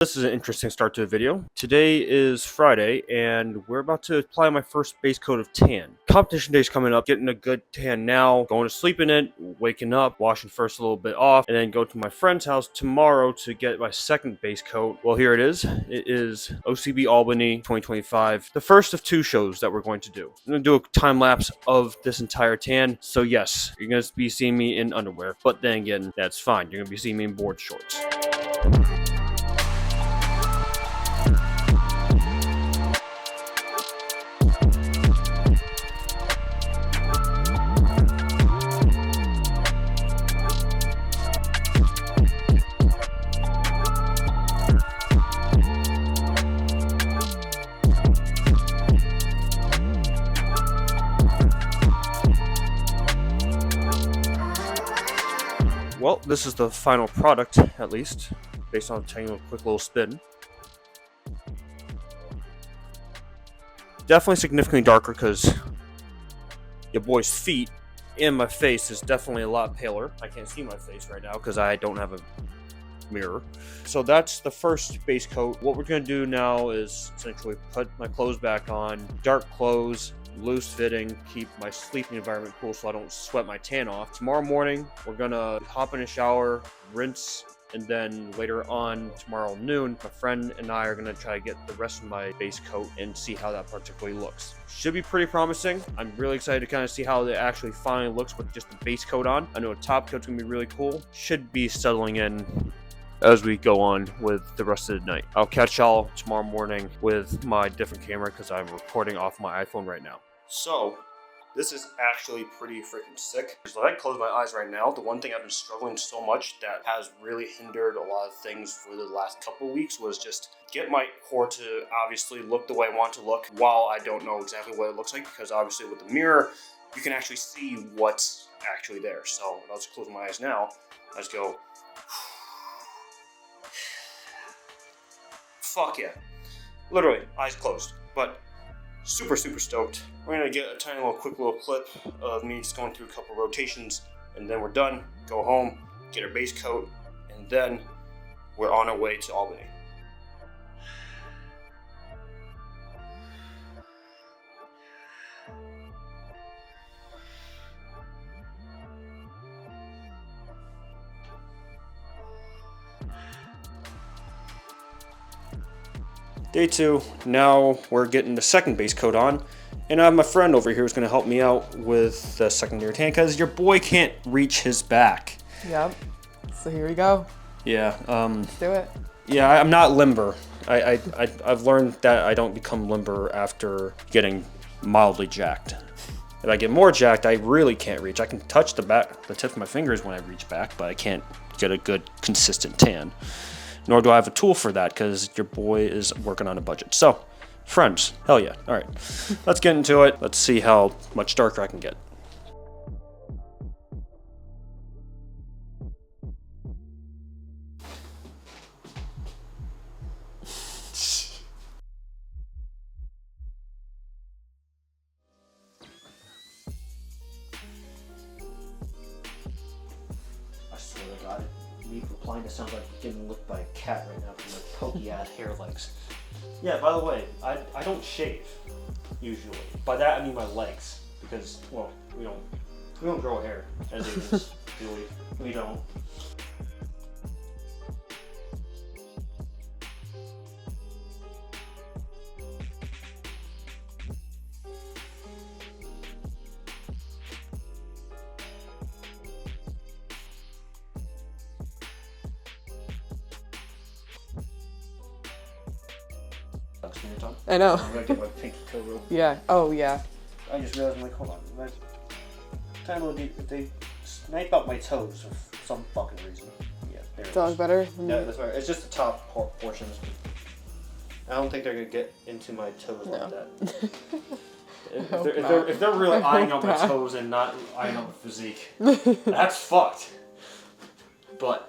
This is an interesting start to the video. Today is Friday, and we're about to apply my first base coat of tan. Competition day is coming up, getting a good tan now, going to sleep in it, waking up, washing first a little bit off, and then go to my friend's house tomorrow to get my second base coat. Well, here it is. It is OCB Albany 2025, the first of two shows that we're going to do. I'm going to do a time lapse of this entire tan, so yes, you're going to be seeing me in underwear, but then again, that's fine. You're going to be seeing me in board shorts. Well, this is the final product, at least, based on taking a quick little spin. Definitely significantly darker because your boy's feet and my face is definitely a lot paler. I can't see my face right now because I don't have a mirror. So that's the first base coat. What we're going to do now is essentially put my clothes back on, dark clothes, loose fitting, keep my sleeping environment cool so I don't sweat my tan off. Tomorrow morning, we're gonna hop in a shower, rinse, and then later on tomorrow noon, my friend and I are gonna try to get the rest of my base coat and see how that particularly looks. Should be pretty promising. I'm really excited to kind of see how it actually finally looks with just the base coat on. I know a top coat's gonna be really cool. Should be settling in as we go on with the rest of the night. I'll catch y'all tomorrow morning with my different camera because I'm recording off my iPhone right now. So, this is actually pretty freaking sick. So I close my eyes right now. The one thing I've been struggling so much that has really hindered a lot of things for the last couple of weeks was just get my core to obviously look the way I want it to look while I don't know exactly what it looks like, because obviously with the mirror, you can actually see what's actually there. So I'll just close my eyes now. I just go, fuck yeah. Literally, eyes closed. But super stoked. We're gonna get a tiny little quick little clip of me just going through a couple rotations, and then we're done. Go home, get our base coat, and then we're on our way to Albany. Day 2, now we're getting the second base coat on, and I have my friend over here who's going to help me out with the secondary tan because your boy can't reach his back. Yep, so here we go. Yeah. Let's do it. Yeah, I'm not limber. I've learned that I don't become limber after getting mildly jacked. If I get more jacked, I really can't reach. I can touch the tip of my fingers when I reach back, but I can't get a good consistent tan. Nor do I have a tool for that because your boy is working on a budget. So, friends, hell yeah. All right, let's get into it. Let's see how much darker I can get. I swear to God, me replying to sounds like getting licked by a cat right now from my pokey ass hair legs. Yeah, by the way, I don't shave usually. By that I mean my legs, because well, we don't grow hair as it is, do we? We don't. I know. I'm gonna get my pinky toe real. Yeah. Oh, yeah. I just realized I'm like, hold on. Kind of if they snipe out my toes for some fucking reason. Yeah, there it Dog is. better? Yeah, that's right. It's just the top portions. I don't think they're gonna get into my toes No. like that. If they're really eyeing out my toes and not eyeing out the physique, that's fucked. But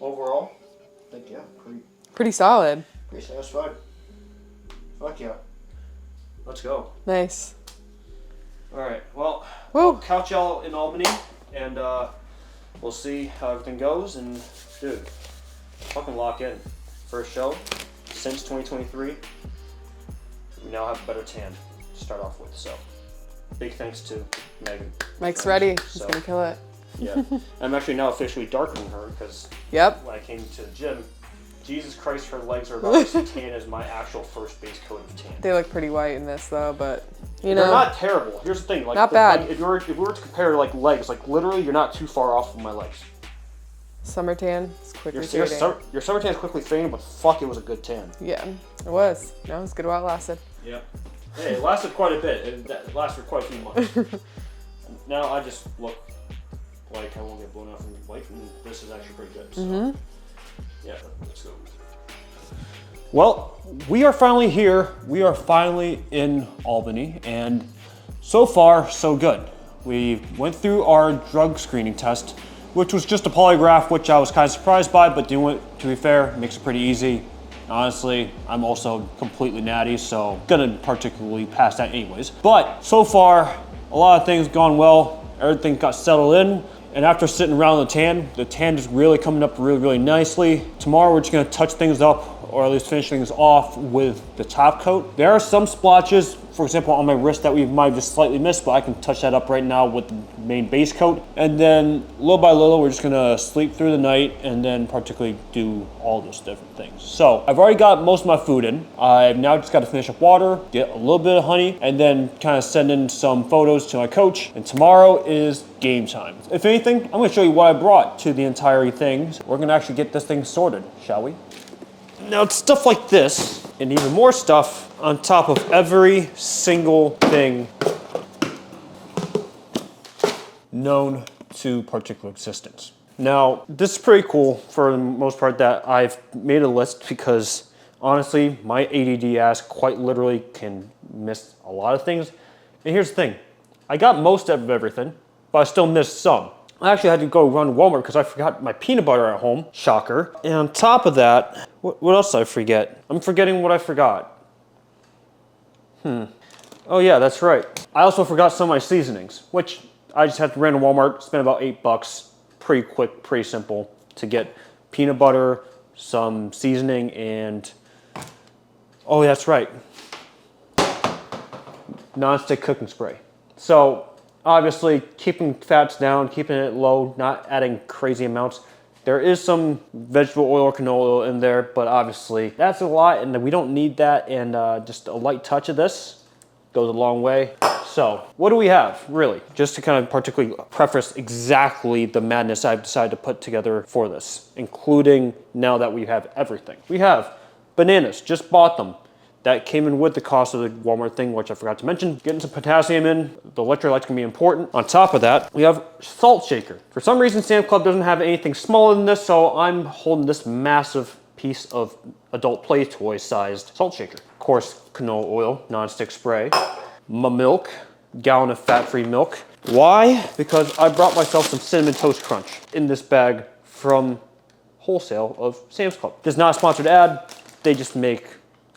overall, I think yeah, Pretty solid. pretty satisfied. Fuck yeah. Let's go. Nice. Alright, well, Woo. I'll couch y'all in Albany, and we'll see how everything goes, and dude, fucking lock in. First show since 2023. We now have a better tan to start off with, so big thanks to Megan. Mike's ready. He's gonna kill it. Yeah, I'm actually now officially darkening her because when I came to the gym, Jesus Christ, her legs are about as tan as my actual first base coat of tan. They look pretty white in this though, but you They're know, not terrible. Here's the thing, like not bad. Like, if we were to compare like legs, like literally, you're not too far off of my legs. Summer tan is quickly fading. Your summer tan is quickly fading, but fuck, it was a good tan. Yeah, it was. No, it was good while it lasted. Yep. Hey, it lasted quite a bit. It lasted quite a few months. Now I just look like I won't get blown out from the light, and this is actually pretty good. So, yeah, let's go. Well, we are finally here. We are finally in Albany, and so far, so good. We went through our drug screening test, which was just a polygraph, which I was kind of surprised by, but to be fair, makes it pretty easy. Honestly, I'm also completely natty, so gonna particularly pass that anyways. But so far, a lot of things gone well. Everything got settled in. And after sitting around the tan is really coming up really nicely. Tomorrow we're just gonna touch things up, or at least finish things off with the top coat. There are some splotches, for example, on my wrist that we might have just slightly missed, but I can touch that up right now with the main base coat. And then little by little, we're just gonna sleep through the night and then particularly do all those different things. So I've already got most of my food in. I've now just gotta finish up water, get a little bit of honey, and then kind of send in some photos to my coach. And tomorrow is game time. If anything, I'm gonna show you what I brought to the entire thing. We're gonna actually get this thing sorted, shall we? Now it's stuff like this, and even more stuff on top of every single thing known to particular existence. Now, this is pretty cool for the most part that I've made a list because honestly, my ADD ass quite literally can miss a lot of things. And here's the thing, I got most of everything, but I still missed some. I actually had to go run to Walmart because I forgot my peanut butter at home. Shocker. And on top of that, what else did I forget? I'm forgetting what I forgot. Oh yeah, that's right. I also forgot some of my seasonings, which I just had to run to Walmart, spend about $8. Pretty quick, pretty simple to get peanut butter, some seasoning, and oh, that's right, non-stick cooking spray. So obviously, keeping fats down, keeping it low, not adding crazy amounts. There is some vegetable oil or canola oil in there, but obviously that's a lot and we don't need that, and just a light touch of this goes a long way. So what do we have, really? Just to kind of particularly preface exactly the madness I've decided to put together for this, including now that we have everything. We have bananas, just bought them. That came in with the cost of the Walmart thing, which I forgot to mention. Getting some potassium in, the electrolytes can be important. On top of that, we have salt shaker. For some reason, Sam Club doesn't have anything smaller than this, so I'm holding this massive piece of adult play toy sized salt shaker. Of course, canola oil, non-stick spray, my milk, gallon of fat-free milk. Why? Because I brought myself some Cinnamon Toast Crunch in this bag from wholesale of Sam's Club. This is not a sponsored ad. They just make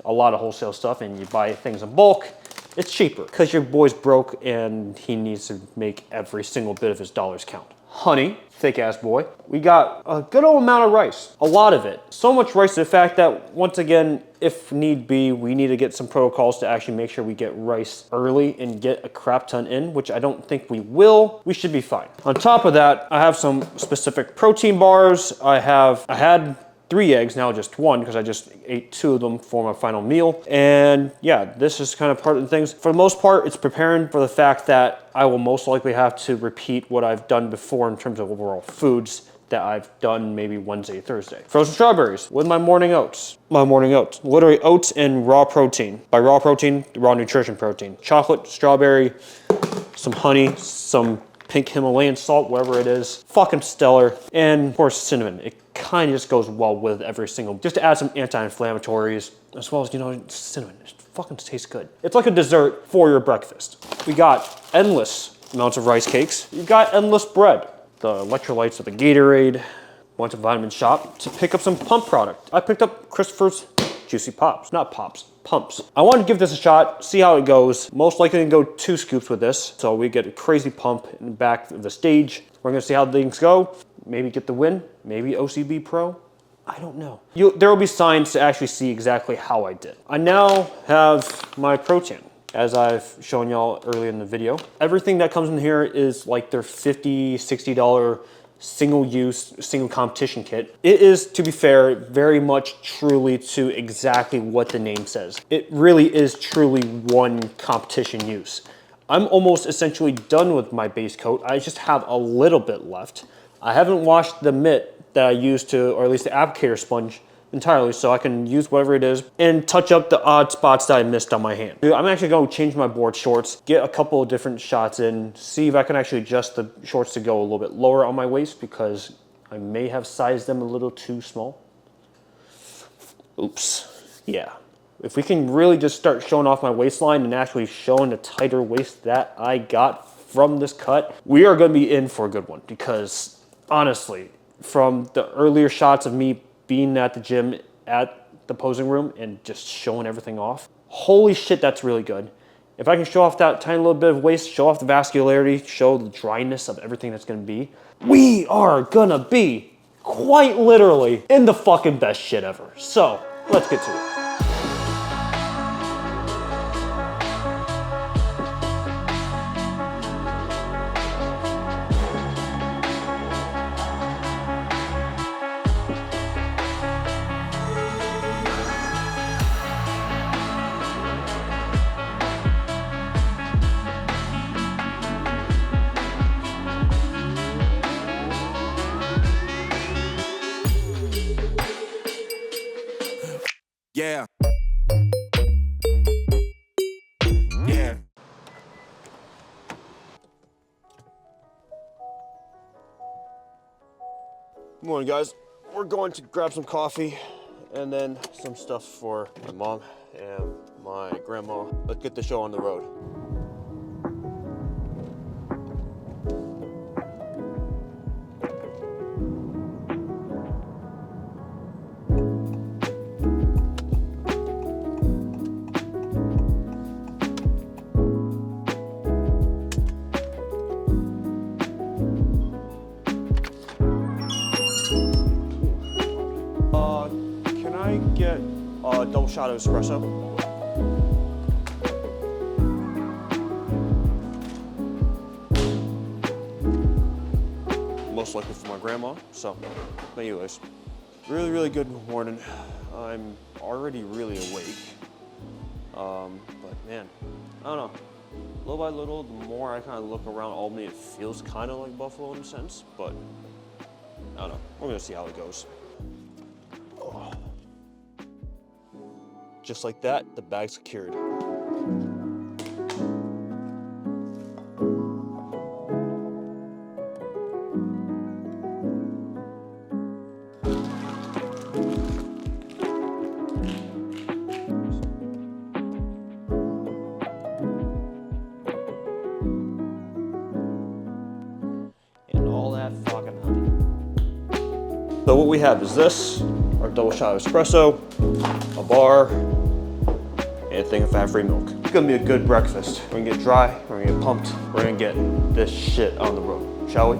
a lot of wholesale stuff, and you buy things in bulk. It's cheaper because your boy's broke and he needs to make every single bit of his dollars count. Honey, thick ass boy. We got a good old amount of rice, a lot of it. So much rice to the fact that once again, if need be, we need to get some protocols to actually make sure we get rice early and get a crap ton in, which I don't think we will. We should be fine. On top of that, I have some specific protein bars. I had 3 eggs, now just 1 because I just ate 2 of them for my final meal. And yeah, this is kind of part of the things. For the most part, it's preparing for the fact that I will most likely have to repeat what I've done before in terms of overall foods that I've done maybe Wednesday, Thursday. Frozen strawberries with my morning oats. My morning oats, literally oats and raw protein. By raw protein, raw nutrition protein. Chocolate, strawberry, some honey, some pink Himalayan salt, whatever it is. Fucking stellar. And of course, cinnamon. It kind of just goes well with every single, just to add some anti-inflammatories, as well as, you know, cinnamon. It fucking tastes good. It's like a dessert for your breakfast. We got endless amounts of rice cakes. You got endless bread. The electrolytes of the Gatorade, went to Vitamin Shop to pick up some pump product. I picked up Christopher's Juicy Pops, not Pops, Pumps. I wanted to give this a shot, see how it goes. Most likely gonna go 2 scoops with this, so we get a crazy pump in the back of the stage. We're gonna see how things go. Maybe get the win, maybe OCB Pro. I don't know. There will be signs to actually see exactly how I did. I now have my protein, as I've shown y'all earlier in the video. Everything that comes in here is like their $50, $60 single-use, single competition kit. It is, to be fair, very much truly to exactly what the name says. It really is truly one competition use. I'm almost essentially done with my base coat. I just have a little bit left. I haven't washed the mitt that I used to, or at least the applicator sponge entirely, so I can use whatever it is and touch up the odd spots that I missed on my hand. I'm actually going to change my board shorts, get a couple of different shots in, see if I can actually adjust the shorts to go a little bit lower on my waist because I may have sized them a little too small. Oops. Yeah. If we can really just start showing off my waistline and actually showing the tighter waist that I got from this cut, we are going to be in for a good one because honestly, from the earlier shots of me being at the gym at the posing room and just showing everything off, holy shit, that's really good. If I can show off that tiny little bit of waist, show off the vascularity, show the dryness of everything that's gonna be, we are gonna be quite literally in the fucking best shit ever. So let's get to it. Yeah. Yeah. Good morning, guys. We're going to grab some coffee and then some stuff for my mom and my grandma. Let's get the show on the road. Can I get a double shot of espresso? Most likely for my grandma, so anyways. Really good morning. I'm already really awake. But man, I don't know. Little by little, the more I kind of look around Albany, it feels kind of like Buffalo in a sense, but I don't know. We're gonna see how it goes. Oh. Just like that, the bag's secured. And all that fucking honey. So what we have is this, our double shot of espresso, a bar, and a thing of fat-free milk. It's gonna be a good breakfast. We're gonna get dry, we're gonna get pumped, we're gonna get this shit on the road, shall we?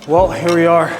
Well, here we are.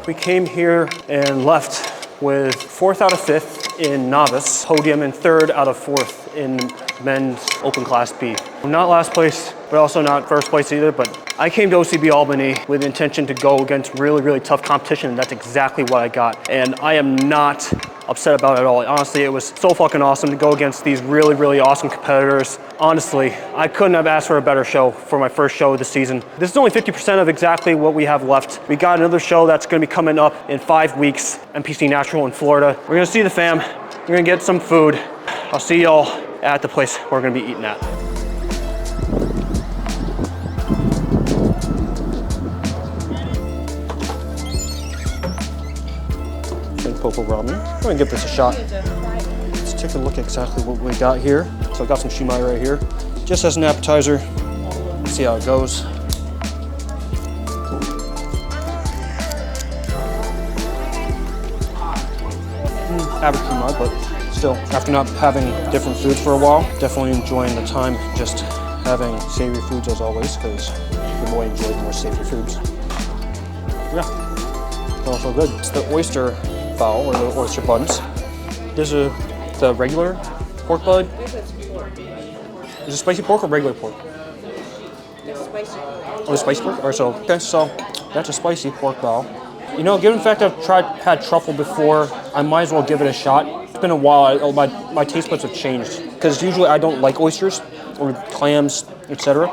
We came here and left with 4th out of 5th in novice, podium and 3rd out of 4th in men's open class B. Not last place, but also not first place either, but I came to OCB Albany with the intention to go against really tough competition, and that's exactly what I got. And I am not upset about it at all. Honestly, it was so fucking awesome to go against these really awesome competitors. Honestly, I couldn't have asked for a better show for my first show of the season. This is only 50% of exactly what we have left. We got another show that's gonna be coming up in 5 weeks, NPC Natural in Florida. We're gonna see the fam. We're gonna get some food. I'll see y'all at the place we're gonna be eating at. Popo ramen. I'm gonna give this a shot. Let's take a look at exactly what we got here. So I got some shumai right here, just as an appetizer. Let's see how it goes. Average shumai, but still, after not having different foods for a while, definitely enjoying the time just having savory foods as always, because the more I enjoy, the more savory foods. Yeah, also good. It's the oyster bowl, or the oyster buns. There's the regular pork bud. Is it spicy pork or regular pork? It's spicy. Oh, it's spicy pork? Or so, okay, so that's a spicy pork bowl. You know, given the fact I've had truffle before, I might as well give it a shot. It's been a while, my taste buds have changed. Because usually I don't like oysters or clams, etc.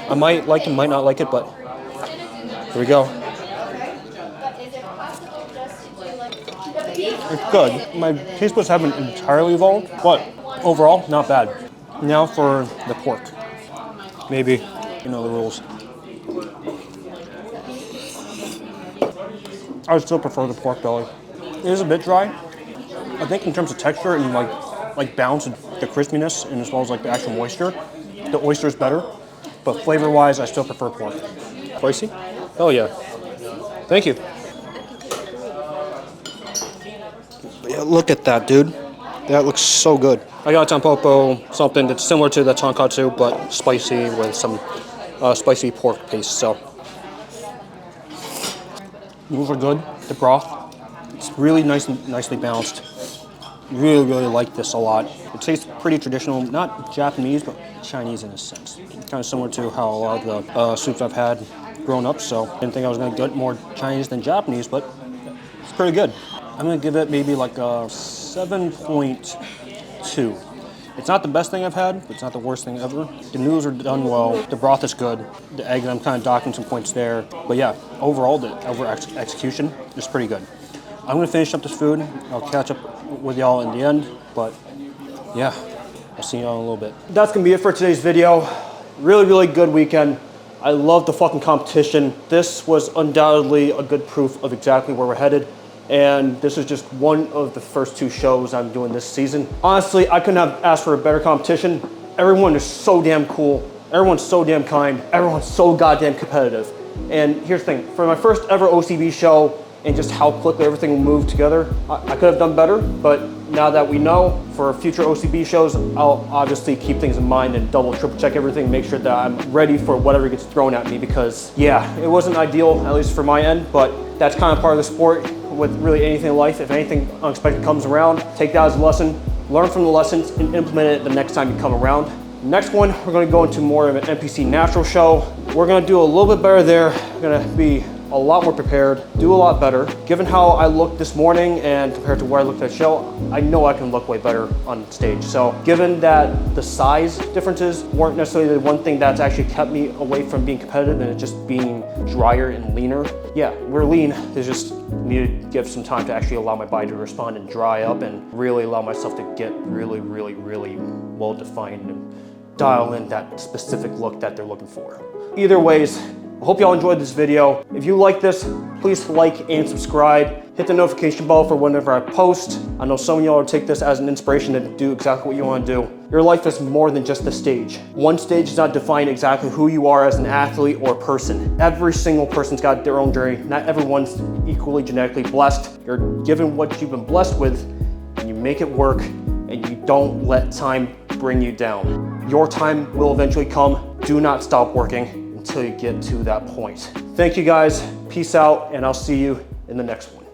I might like it, might not like it, but here we go. It's good. My taste buds haven't entirely evolved, but overall, not bad. Now for the pork. Maybe, you know the rules. I would still prefer the pork belly. It is a bit dry. I think in terms of texture and like balance and the crispiness, and as well as like the actual moisture, the oyster is better. But flavor-wise, I still prefer pork. Spicy? Oh yeah. Thank you. Yeah, look at that, dude. That looks so good. I got a tampopo, something that's similar to the tonkatsu, but spicy with some spicy pork paste. So noodles are good. The broth, it's really nicely balanced. Really like this a lot. It tastes pretty traditional, not Japanese, but Chinese in a sense. Kind of similar to how a lot of the soups I've had growing up. So I didn't think I was gonna get more Chinese than Japanese, but it's pretty good. I'm gonna give it maybe like a 7.2. It's not the best thing I've had, but it's not the worst thing ever. The noodles are done well, the broth is good. The egg, I'm kind of docking some points there. But yeah, overall, the execution is pretty good. I'm gonna finish up this food. I'll catch up with y'all in the end, but yeah, I'll see y'all in a little bit. That's gonna be it for today's video. Really good weekend. I love the fucking competition. This was undoubtedly a good proof of exactly where we're headed. And this is just one of the first 2 shows I'm doing this season. Honestly, I couldn't have asked for a better competition. Everyone is so damn cool. Everyone's so damn kind. Everyone's so goddamn competitive. And here's the thing, for my first ever OCB show and just how quickly everything moved together, I could have done better, but now that we know, for future OCB shows, I'll obviously keep things in mind and double, triple check everything, make sure that I'm ready for whatever gets thrown at me, because yeah, it wasn't ideal, at least for my end, but that's kind of part of the sport. With really anything in life, if anything unexpected comes around, take that as a lesson, learn from the lessons, and implement it the next time you come around. Next one, we're gonna go into more of an NPC natural show. We're gonna do a little bit better there. We're gonna be a lot more prepared, do a lot better. Given how I looked this morning and compared to where I looked at the show, I know I can look way better on stage. So given that the size differences weren't necessarily the one thing that's actually kept me away from being competitive and it just being drier and leaner. Yeah, we're lean, it's just needed to give some time to actually allow my body to respond and dry up and really allow myself to get really well defined and dial in that specific look that they're looking for. Either ways, I hope y'all enjoyed this video. If you like this, please like and subscribe. Hit the notification bell for whenever I post. I know some of y'all will take this as an inspiration to do exactly what you want to do. Your life is more than just the stage. One stage does not define exactly who you are as an athlete or person. Every single person's got their own journey. Not everyone's equally genetically blessed. You're given what you've been blessed with, and you make it work, and you don't let time bring you down. Your time will eventually come. Do not stop working until you get to that point. Thank you guys, peace out, and I'll see you in the next one.